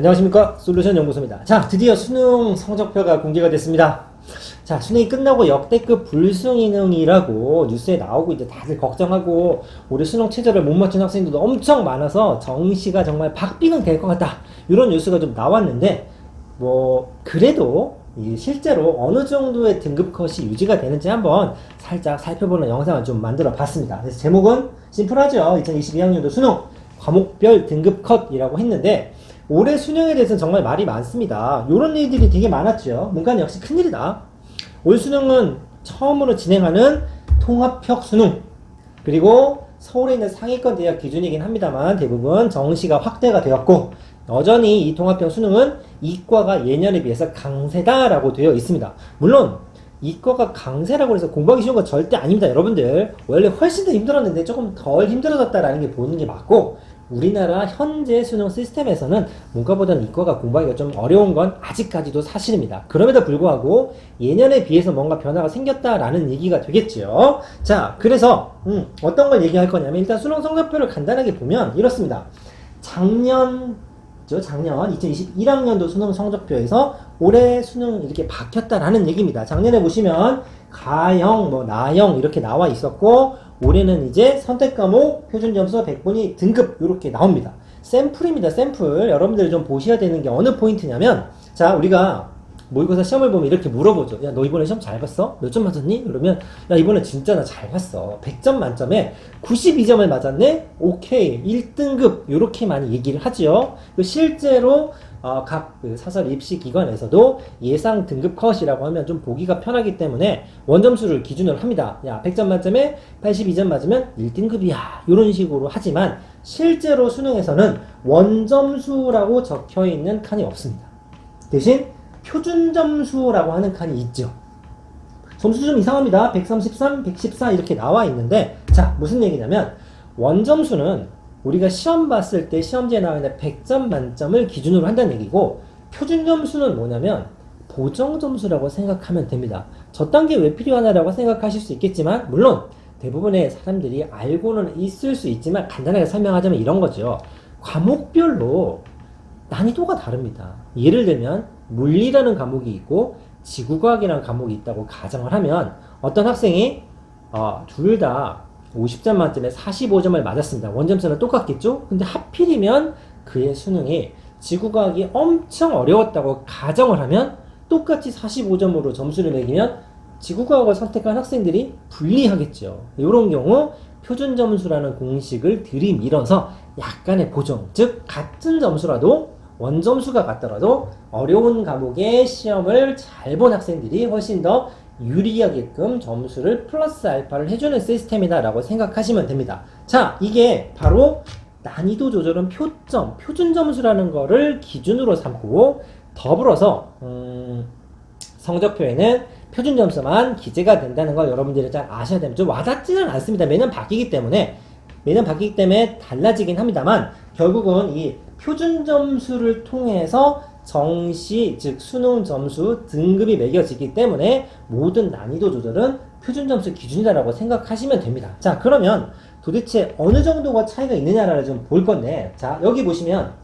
안녕하십니까, 솔루션 연구소입니다. 자, 드디어 수능 성적표가 공개가 됐습니다. 자, 수능이 끝나고 역대급 불수능이라고 뉴스에 나오고 이제 다들 걱정하고 올해 수능 최저를 못 맞춘 학생들도 엄청 많아서 정시가 정말 박빙은 될 것 같다, 이런 뉴스가 좀 나왔는데, 그래도 실제로 어느 정도의 등급 컷이 유지가 되는지 한번 살짝 살펴보는 영상을 좀 만들어 봤습니다. 그래서 제목은 심플하죠. 2022학년도 수능 과목별 등급 컷이라고 했는데, 올해 수능에 대해서는 정말 말이 많습니다. 이런 일들이 되게 많았죠. 문과는 역시 큰일이다. 올 수능은 처음으로 진행하는 통합형 수능, 그리고 서울에 있는 상위권 대학 기준이긴 합니다만 대부분 정시가 확대가 되었고, 여전히 이 통합형 수능은 이과가 예년에 비해서 강세다라고 되어 있습니다. 물론 이과가 강세라고 해서 공부하기 쉬운 건 절대 아닙니다. 여러분들 원래 훨씬 더 힘들었는데 조금 덜 힘들어졌다라는 게 보는 게 맞고, 우리나라 현재 수능 시스템에서는 문과보다는 이과가 공부하기가 좀 어려운 건 아직까지도 사실입니다. 그럼에도 불구하고 예년에 비해서 뭔가 변화가 생겼다라는 얘기가 되겠죠. 자, 그래서 어떤 걸 얘기할 거냐면, 일단 수능 성적표를 간단하게 보면 이렇습니다. 작년 2021학년도 수능 성적표에서 올해 수능 이렇게 바뀌었다라는 얘기입니다. 작년에 보시면 가형, 나형 이렇게 나와 있었고, 올해는 이제 선택 과목 표준 점수 100분위 등급 이렇게 나옵니다. 샘플입니다. 샘플. 여러분들이 좀 보셔야 되는 게 어느 포인트냐면, 자, 우리가 모의고사 시험을 보면 이렇게 물어보죠. 야, 너 이번에 시험 잘 봤어? 몇 점 맞았니? 그러면 야, 이번에 진짜 나 잘 봤어. 100점 만점에 92점을 맞았네? 오케이. 1등급 이렇게 많이 얘기를 하죠. 실제로 각 사설 입시 기관에서도 예상 등급 컷이라고 하면 좀 보기가 편하기 때문에 원점수를 기준으로 합니다. 야, 100점 만점에 82점 맞으면 1등급이야. 이런 식으로 하지만 실제로 수능에서는 원점수라고 적혀 있는 칸이 없습니다. 대신 표준 점수라고 하는 칸이 있죠. 점수 좀 이상합니다. 133, 114 이렇게 나와 있는데, 자, 무슨 얘기냐면, 원점수는 우리가 시험 봤을 때 시험지에 나와 있는 100점 만점을 기준으로 한다는 얘기고, 표준 점수는 뭐냐면 보정 점수라고 생각하면 됩니다. 저딴 게 왜 필요하나라고 생각하실 수 있겠지만, 물론 대부분의 사람들이 알고는 있을 수 있지만 간단하게 설명하자면 이런 거죠. 과목별로 난이도가 다릅니다. 예를 들면 물리라는 과목이 있고 지구과학이라는 과목이 있다고 가정을 하면, 어떤 학생이 둘 다 50점 만점에 45점을 맞았습니다. 원점수는 똑같겠죠? 근데 하필이면 그의 수능이 지구과학이 엄청 어려웠다고 가정을 하면 똑같이 45점으로 점수를 매기면 지구과학을 선택한 학생들이 불리하겠죠. 이런 경우 표준 점수라는 공식을 들이밀어서 약간의 보정, 즉 같은 점수라도 원점수가 같더라도 어려운 과목의 시험을 잘 본 학생들이 훨씬 더 유리하게끔 점수를 플러스 알파를 해주는 시스템이다 라고 생각하시면 됩니다. 자, 이게 바로 난이도 조절은 표준 점수라는 거를 기준으로 삼고, 더불어서 성적표에는 표준 점수만 기재가 된다는 걸 여러분들이 잘 아셔야 됩니다. 좀 와닿지는 않습니다. 매년 바뀌기 때문에 달라지긴 합니다만, 결국은 이 표준 점수를 통해서 정시, 즉 수능 점수 등급이 매겨지기 때문에 모든 난이도 조절은 표준 점수 기준이다라고 생각하시면 됩니다. 자, 그러면 도대체 어느 정도가 차이가 있느냐를 좀 볼 건데, 자, 여기 보시면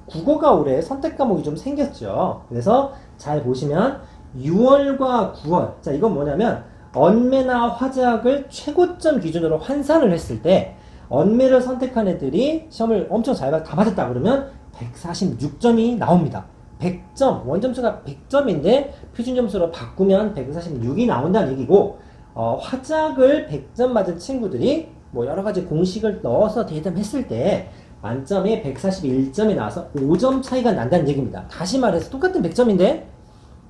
국어가 올해 선택 과목이 좀 생겼죠. 그래서 잘 보시면 6월과 9월, 자, 이건 뭐냐면 언매나 화작을 최고점 기준으로 환산을 했을 때 언매를 선택한 애들이 시험을 엄청 다 맞았다 그러면 146점이 나옵니다. 100점, 원점수가 100점인데 표준점수로 바꾸면 146이 나온다는 얘기고, 화작을 100점 맞은 친구들이 여러가지 공식을 넣어서 대담했을 때 만점에 141점이 나와서 5점 차이가 난다는 얘기입니다. 다시 말해서 똑같은 100점인데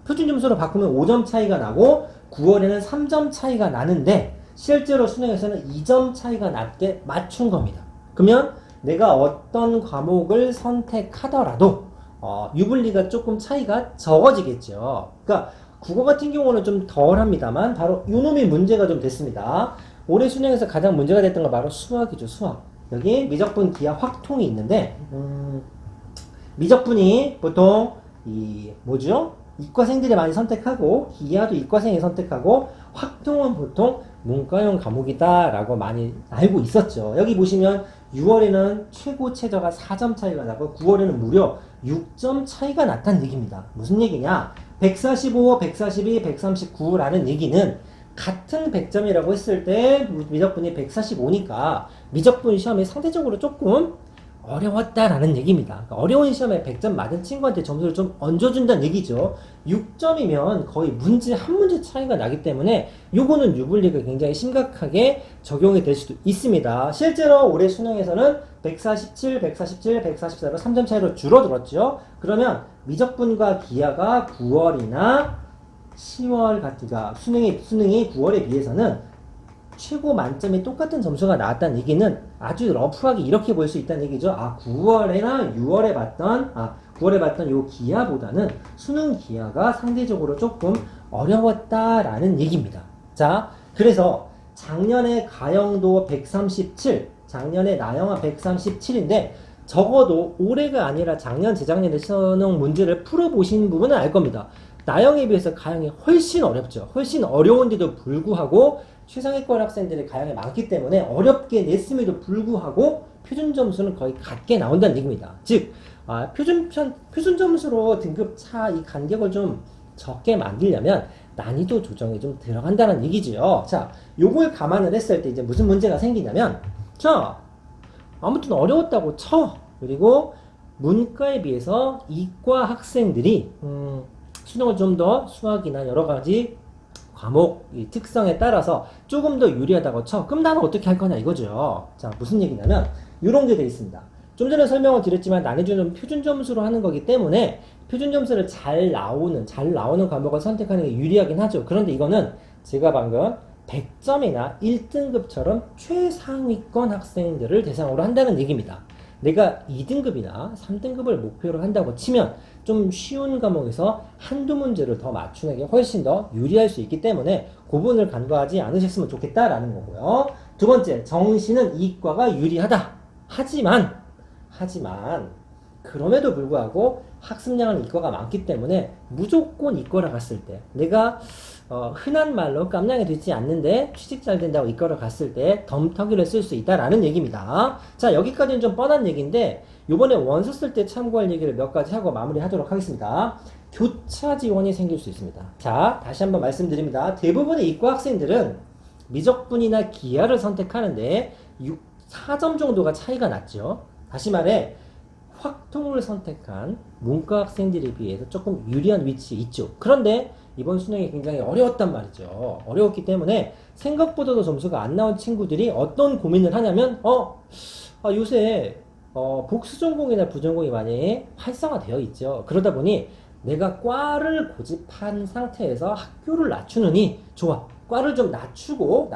표준점수로 바꾸면 5점 차이가 나고 9월에는 3점 차이가 나는데 실제로 수능에서는 2점 차이가 나게 맞춘 겁니다. 그러면 내가 어떤 과목을 선택하더라도 유불리가 조금 차이가 적어지겠죠. 그러니까 국어 같은 경우는 좀 덜 합니다만 바로 요놈이 문제가 좀 됐습니다. 올해 수능에서 가장 문제가 됐던 건 바로 수학이죠. 수학. 여기 미적분, 기하, 확통이 있는데 미적분이 보통 이과생들이 많이 선택하고, 기하도 이과생이 선택하고, 확통은 보통 문과형 과목이다 라고 많이 알고 있었죠. 여기 보시면 6월에는 최고 최저가 4점 차이가 나고 9월에는 무려 6점 차이가 났다는 얘기입니다. 무슨 얘기냐? 145, 142, 139라는 얘기는 같은 100점이라고 했을 때 미적분이 145니까 미적분 시험이 상대적으로 조금 어려웠다라는 얘기입니다. 그러니까 어려운 시험에 100점 맞은 친구한테 점수를 좀 얹어준다는 얘기죠. 6점이면 거의 문제 한 문제 차이가 나기 때문에 요거는 유불리가 굉장히 심각하게 적용이 될 수도 있습니다. 실제로 올해 수능에서는 147, 147, 144로 3점 차이로 줄어들었죠. 그러면 미적분과 기하가 9월이나 10월 같은 수능이 9월에 비해서는 최고 만점이 똑같은 점수가 나왔다는 얘기는 아주 러프하게 이렇게 볼 수 있다는 얘기죠. 9월에 봤던 요 기하보다는 수능 기하가 상대적으로 조금 어려웠다라는 얘기입니다. 자, 그래서 작년에 가영도 137, 작년에 나영아 137인데 적어도 올해가 아니라 작년, 재작년에 수능 문제를 풀어보신 부분은 알 겁니다. 나영에 비해서 가영이 훨씬 어렵죠. 훨씬 어려운데도 불구하고 최상위권 학생들이 가영에 많기 때문에 어렵게 냈음에도 불구하고 표준 점수는 거의 같게 나온다는 얘기입니다. 즉, 표준 점수로 등급 차 이 간격을 좀 적게 만들려면 난이도 조정이 좀 들어간다는 얘기지요. 자, 요걸 감안을 했을 때 이제 무슨 문제가 생기냐면, 자, 아무튼 어려웠다고 쳐. 그리고 문과에 비해서 이과 학생들이 수능을 좀 더 수학이나 여러 가지 과목 특성에 따라서 조금 더 유리하다고 쳐. 그럼 나는 어떻게 할 거냐 이거죠. 자, 무슨 얘기냐면 이런 게 돼 있습니다. 좀 전에 설명을 드렸지만 난이도는 표준 점수로 하는 거기 때문에 표준 점수를 잘 나오는 과목을 선택하는 게 유리하긴 하죠. 그런데 이거는 제가 방금 100점이나 1등급처럼 최상위권 학생들을 대상으로 한다는 얘기입니다. 내가 2등급이나 3등급을 목표로 한다고 치면 좀 쉬운 과목에서 한두 문제를 더 맞추는 게 훨씬 더 유리할 수 있기 때문에 그 부분을 간과하지 않으셨으면 좋겠다라는 거고요. 두 번째, 정시는 이과가 유리하다. 하지만 그럼에도 불구하고 학습량은 이과가 많기 때문에 무조건 이과를 갔을 때 내가 흔한 말로 깜냥이 되지 않는데 취직 잘 된다고 이과를 갔을 때 덤터기를 쓸 수 있다라는 얘기입니다. 자, 여기까지는 좀 뻔한 얘기인데 요번에 원서 쓸 때 참고할 얘기를 몇 가지 하고 마무리하도록 하겠습니다. 교차 지원이 생길 수 있습니다. 자, 다시 한번 말씀드립니다. 대부분의 이과 학생들은 미적분이나 기하를 선택하는데 4점 정도가 차이가 났죠. 다시 말해 확통을 선택한 문과 학생들에 비해서 조금 유리한 위치에 있죠. 그런데 이번 수능이 굉장히 어려웠단 말이죠. 어려웠기 때문에 생각보다도 점수가 안 나온 친구들이 어떤 고민을 하냐면 요새 복수 전공이나 부전공이 많이 활성화되어 있죠. 그러다 보니 내가 과를 고집한 상태에서 학교를 낮추느니 좋아. 과를 좀 낮추고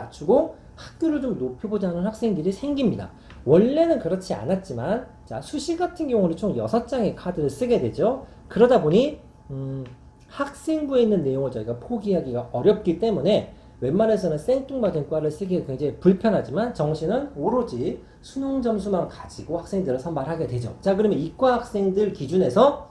학교를 좀 높여보자는 학생들이 생깁니다. 원래는 그렇지 않았지만 자, 수시 같은 경우는 총 6장의 카드를 쓰게 되죠. 그러다 보니 학생부에 있는 내용을 저희가 포기하기가 어렵기 때문에 웬만해서는 생뚱맞은 과를 쓰기가 굉장히 불편하지만 정시는 오로지 수능 점수만 가지고 학생들을 선발하게 되죠. 자, 그러면 이과 학생들 기준에서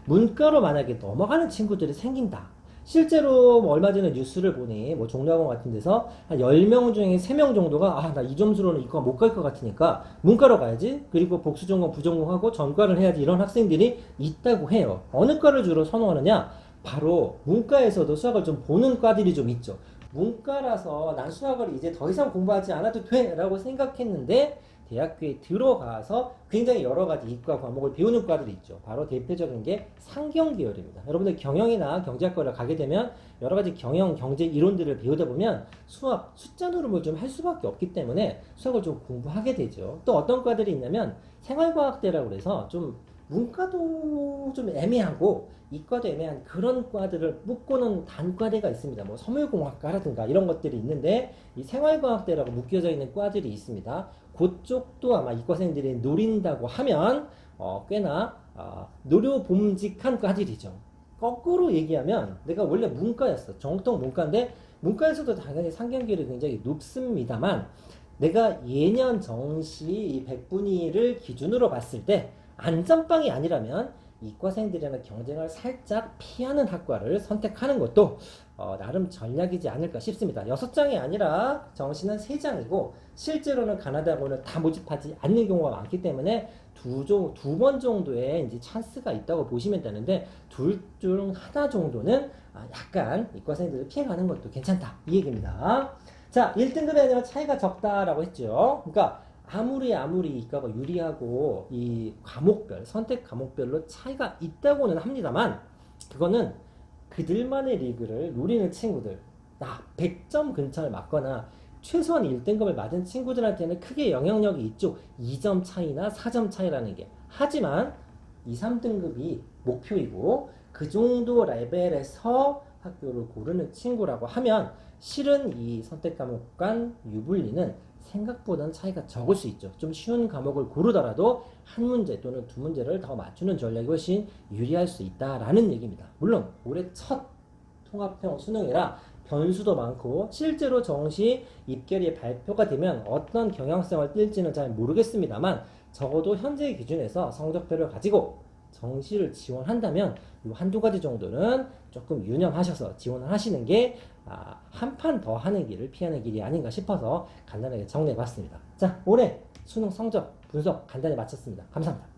문과로 만약에 넘어가는 친구들이 생긴다. 실제로 얼마 전에 뉴스를 보니 종로학원 같은 데서 한 10명 중에 3명 정도가 나 이 점수로는 이과 못 갈 것 같으니까 문과로 가야지. 그리고 복수전공, 부전공하고 전과를 해야지. 이런 학생들이 있다고 해요. 어느 과를 주로 선호하느냐? 바로 문과에서도 수학을 좀 보는 과들이 좀 있죠. 문과라서 난 수학을 이제 더 이상 공부하지 않아도 돼 라고 생각했는데 대학교에 들어가서 굉장히 여러 가지 이과 과목을 배우는 과들이 있죠. 바로 대표적인 게 상경 계열입니다. 여러분들 경영이나 경제학과를 가게 되면 여러 가지 경영, 경제 이론들을 배우다 보면 수학, 숫자 노름을 좀 할 수밖에 없기 때문에 수학을 좀 공부하게 되죠. 또 어떤 과들이 있냐면 생활과학대라고 해서 좀 문과도 좀 애매하고 이과도 애매한 그런 과들을 묶고는 단과대가 있습니다. 뭐 섬유공학과라든가 이런 것들이 있는데 이 생활과학대라고 묶여져 있는 과들이 있습니다. 그쪽도 아마 이과생들이 노린다고 하면 꽤나 노려봄직한 과들이죠. 거꾸로 얘기하면 내가 원래 문과였어. 정통 문과인데 문과에서도 당연히 상경계율이 굉장히 높습니다만 내가 예년 정시 이 백분위를 기준으로 봤을 때 안전빵이 아니라면 이과생들이라는 경쟁을 살짝 피하는 학과를 선택하는 것도 나름 전략이지 않을까 싶습니다. 6장이 아니라 정시는 3장이고 실제로는 가나다고는 다 모집하지 않는 경우가 많기 때문에 두 번 정도의 이제 찬스가 있다고 보시면 되는데 둘 중 하나 정도는 약간 이과생들을 피해가는 것도 괜찮다 이 얘기입니다. 자, 1등급에 대한 차이가 적다라고 했죠. 그러니까 아무리 이과가 유리하고 이 과목별 선택 과목별로 차이가 있다고는 합니다만 그거는 그들만의 리그를 노리는 친구들 100점 근처를 맞거나 최소한 1등급을 맞은 친구들한테는 크게 영향력이 있죠. 2점 차이나 4점 차이라는 게. 하지만 2, 3등급이 목표이고 그 정도 레벨에서 학교를 고르는 친구라고 하면 실은 이 선택 과목 간 유불리는 생각보다는 차이가 적을 수 있죠. 좀 쉬운 과목을 고르더라도 한 문제 또는 두 문제를 더 맞추는 전략이 훨씬 유리할 수 있다라는 얘기입니다. 물론 올해 첫 통합형 수능이라 변수도 많고 실제로 정시 입결이 발표가 되면 어떤 경향성을 띨지는 잘 모르겠습니다만 적어도 현재 기준에서 성적표를 가지고 정시를 지원한다면 이 한두 가지 정도는 조금 유념하셔서 지원을 하시는 게 한 판 더 하는 길을 피하는 길이 아닌가 싶어서 간단하게 정리해 봤습니다. 자, 올해 수능 성적 분석 간단히 마쳤습니다. 감사합니다.